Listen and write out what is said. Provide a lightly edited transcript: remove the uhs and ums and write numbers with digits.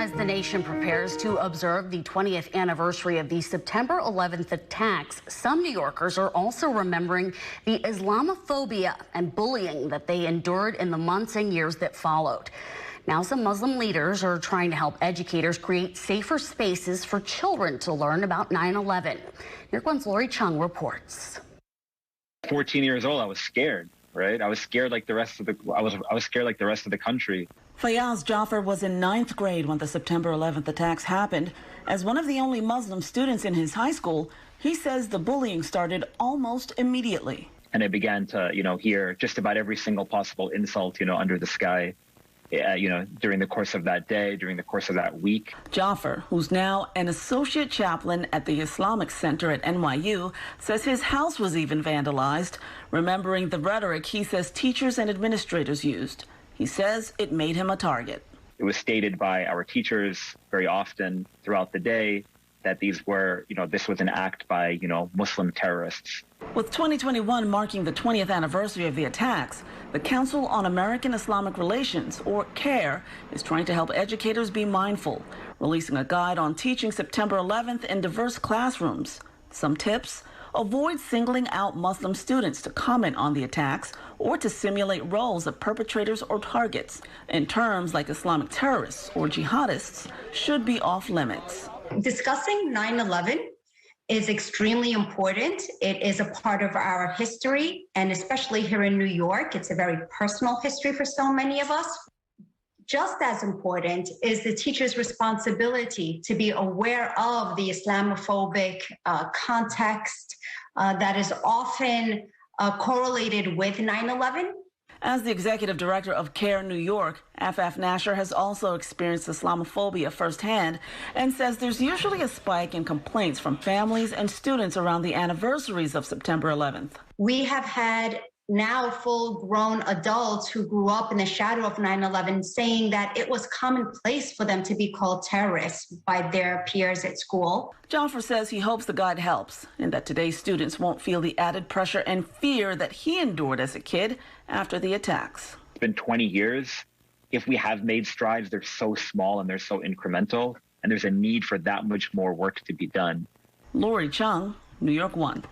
As the nation prepares to observe the 20th anniversary of the September 11th attacks, some New Yorkers are also remembering the Islamophobia and bullying that they endured in the months and years that followed. Now some Muslim leaders are trying to help educators create safer spaces for children to learn about 9/11. New York One's Lori Chung reports. 14 years old, I was scared. Right? I was scared like the rest of the I was scared like the rest of the country. Fayaz Jaffer was in 9th grade when the September 11th attacks happened. As one of the only Muslim students in his high school, he says the bullying started almost immediately. And I began to, hear just about every single possible insult, under the sky. During the course of that day, during the course of that week. Jaffer, who's now an associate chaplain at the Islamic Center at NYU, says his house was even vandalized, remembering the rhetoric he says teachers and administrators used. He says it made him a target. It was stated by our teachers very often throughout the day that this was an act by, Muslim terrorists. With 2021 marking the 20th anniversary of the attacks, the Council on American Islamic Relations, or CAIR, is trying to help educators be mindful, releasing a guide on teaching September 11th in diverse classrooms. Some tips: avoid singling out Muslim students to comment on the attacks or to simulate roles of perpetrators or targets. And terms like Islamic terrorists or jihadists should be off limits. Discussing 9/11 is extremely important. It is a part of our history, and especially here in New York, it's a very personal history for so many of us. Just as important is the teacher's responsibility to be aware of the Islamophobic context that is often correlated with 9/11. As the executive director of CAIR New York, Afaf Nasher has also experienced Islamophobia firsthand and says there's usually a spike in complaints from families and students around the anniversaries of September 11th. We have had now full-grown adults who grew up in the shadow of 9/11 saying that it was commonplace for them to be called terrorists by their peers at school. Jaffer says he hopes the guide helps and that today's students won't feel the added pressure and fear that he endured as a kid after the attacks. It's been 20 years. If we have made strides, they're so small and they're so incremental, and there's a need for that much more work to be done. Lori Chung, New York One.